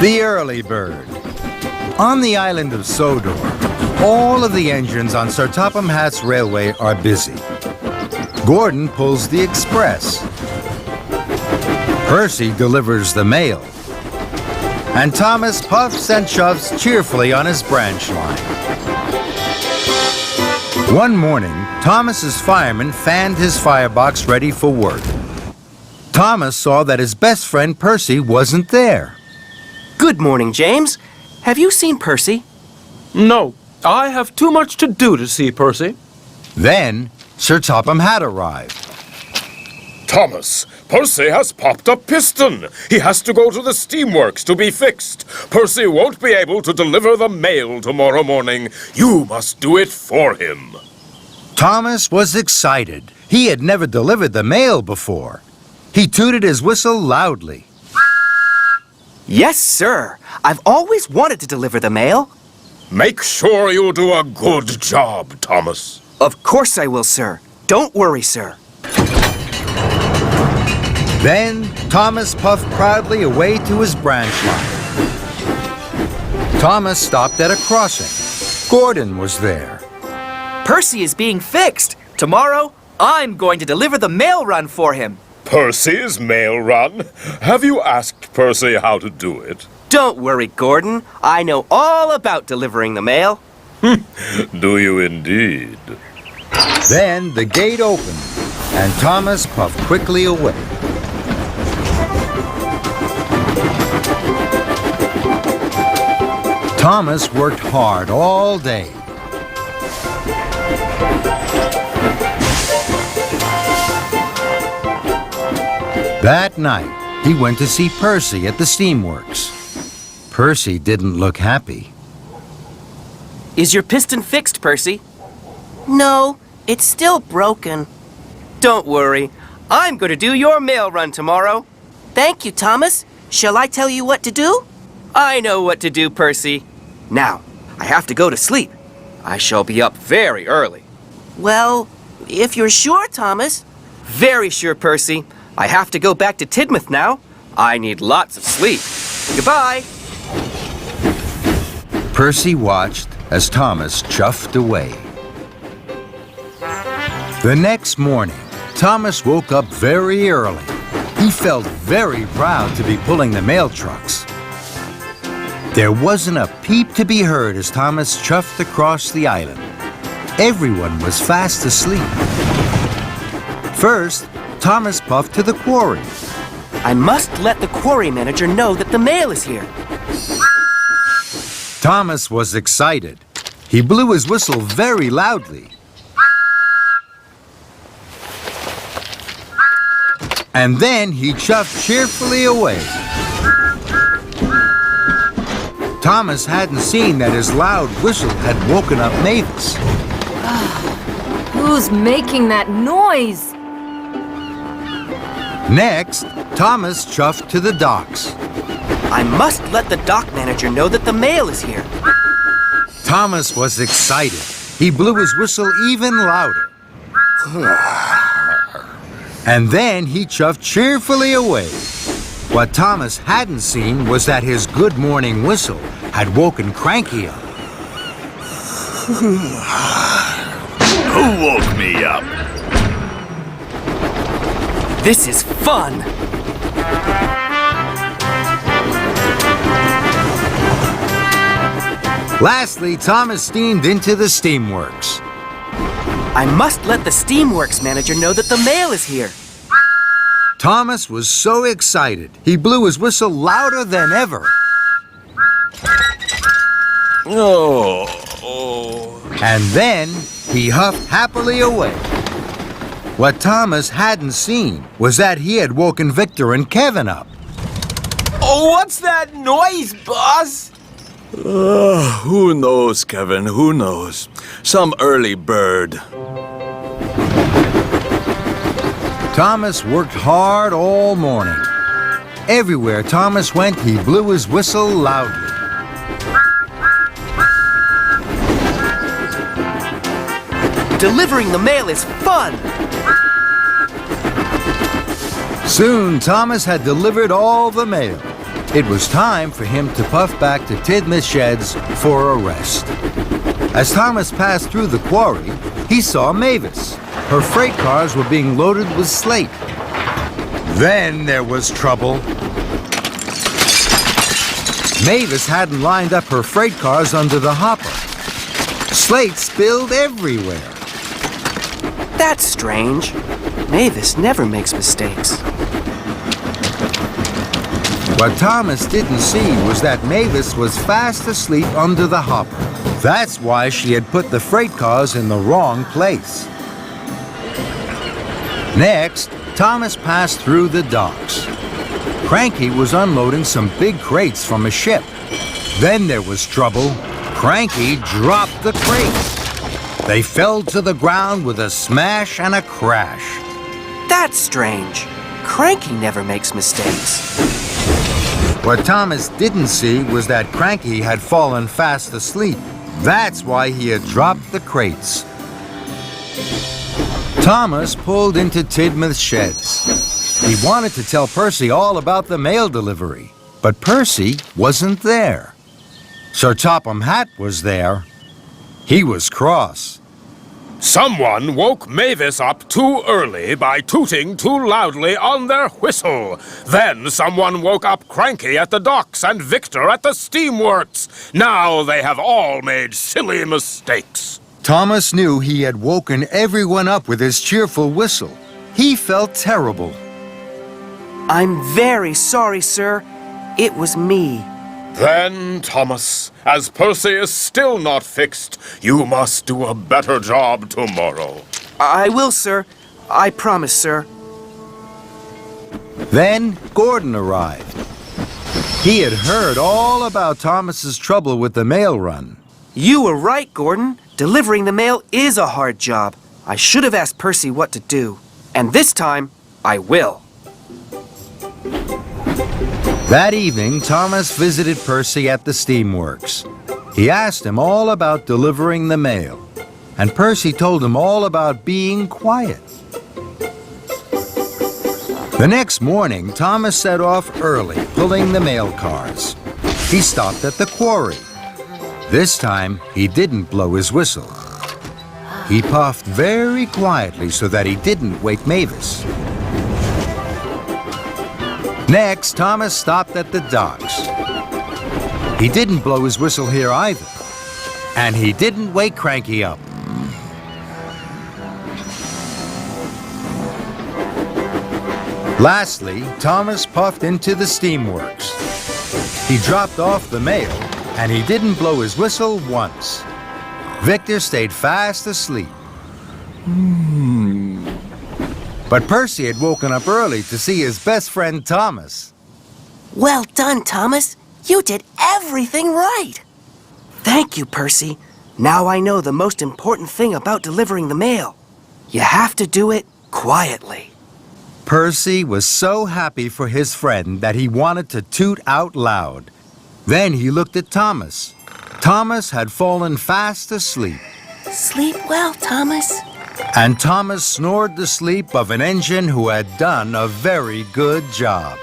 The early bird. On the island of Sodor, all of the engines on Sir Topham Hatt's railway are busy. Gordon pulls the express. Percy delivers the mail. And Thomas puffs and shoves cheerfully on his branch line. One morning, Thomas's fireman fanned his firebox ready for work. Thomas saw that his best friend Percy wasn't there. Good morning, James. Have you seen Percy? No, I have too much to do to see Percy. Then, Sir Topham Hatt arrived. Thomas, Percy has popped a piston. He has to go to the steamworks to be fixed. Percy won't be able to deliver the mail tomorrow morning. You must do it for him. Thomas was excited. He had never delivered the mail before. He tooted his whistle loudly. Yes, sir. I've always wanted to deliver the mail. Make sure you do a good job, Thomas. Of course I will, sir. Don't worry, sir. Then Thomas puffed proudly away to his branch line. Thomas stopped at a crossing. Gordon was there. Percy is being fixed. Tomorrow, I'm going to deliver the mail run for him. Percy's mail run? Have you asked Percy how to do it? Don't worry, Gordon. I know all about delivering the mail. Do you indeed? Then the gate opened, and Thomas puffed quickly away. Thomas worked hard all day. That night, he went to see Percy at the steamworks. Percy didn't look happy. Is your piston fixed, Percy? No, it's still broken. Don't worry. I'm going to do your mail run tomorrow. Thank you, Thomas. Shall I tell you what to do? I know what to do, Percy. Now, I have to go to sleep. I shall be up very early. Well, if you're sure, Thomas. Very sure, Percy. I have to go back to Tidmouth now. I need lots of sleep. Goodbye. Percy watched as Thomas chuffed away. The next morning, Thomas woke up very early. He felt very proud to be pulling the mail trucks. There wasn't a peep to be heard as Thomas chuffed across the island. Everyone was fast asleep. First, Thomas puffed to the quarry. I must let the quarry manager know that the mail is here. Thomas was excited. He blew his whistle very loudly. And then he chuffed cheerfully away. Thomas hadn't seen that his loud whistle had woken up Mavis. Who's making that noise? Next, Thomas chuffed to the docks. I must let the dock manager know that the mail is here. Thomas was excited. He blew his whistle even louder. And then he chuffed cheerfully away. What Thomas hadn't seen was that his good morning whistle had woken Cranky up. Who woke me up? This is fun! Lastly, Thomas steamed into the steamworks. I must let the steamworks manager know that the mail is here. Thomas was so excited, he blew his whistle louder than ever. And then he huffed happily away. What Thomas hadn't seen was that he had woken Victor and Kevin up. Oh, what's that noise, boss? Who knows, Kevin? Who knows? Some early bird. Thomas worked hard all morning. Everywhere Thomas went, he blew his whistle loudly. Delivering the mail is fun! Soon, Thomas had delivered all the mail. It was time for him to puff back to Tidmouth Sheds for a rest. As Thomas passed through the quarry, he saw Mavis. Her freight cars were being loaded with slate. Then there was trouble. Mavis hadn't lined up her freight cars under the hopper. Slate spilled everywhere. That's strange. Mavis never makes mistakes. What Thomas didn't see was that Mavis was fast asleep under the hopper. That's why she had put the freight cars in the wrong place. Next, Thomas passed through the docks. Cranky was unloading some big crates from a ship. Then there was trouble. Cranky dropped the crates. They fell to the ground with a smash and a crash. That's strange. Cranky never makes mistakes. What Thomas didn't see was that Cranky had fallen fast asleep. That's why he had dropped the crates. Thomas pulled into Tidmouth Sheds. He wanted to tell Percy all about the mail delivery, but Percy wasn't there. Sir Topham Hatt was there. He was cross. Someone woke Mavis up too early by tooting too loudly on their whistle. Then someone woke up Cranky at the docks and Victor at the steamworks. Now they have all made silly mistakes. Thomas knew he had woken everyone up with his cheerful whistle. He felt terrible. I'm very sorry, sir. It was me. Then, Thomas, as Percy is still not fixed, you must do a better job tomorrow. I will, sir. I promise, sir. Then Gordon arrived. He had heard all about Thomas's trouble with the mail run. You were right, Gordon. Delivering the mail is a hard job. I should have asked Percy what to do. And this time, I will. That evening, Thomas visited Percy at the steamworks. He asked him all about delivering the mail, and Percy told him all about being quiet. The next morning, Thomas set off early, pulling the mail cars. He stopped at the quarry. This time, he didn't blow his whistle. He puffed very quietly so that he didn't wake Mavis. Next, Thomas stopped at the docks. He didn't blow his whistle here either. And he didn't wake Cranky up. Lastly, Thomas puffed into the steamworks. He dropped off the mail, and he didn't blow his whistle once. Victor stayed fast asleep. But Percy had woken up early to see his best friend Thomas. Well done, Thomas. You did everything right. Thank you, Percy. Now I know the most important thing about delivering the mail. You have to do it quietly. Percy was so happy for his friend that he wanted to toot out loud. Then he looked at Thomas. Thomas had fallen fast asleep. Sleep well, Thomas. And Thomas snored the sleep of an engine who had done a very good job.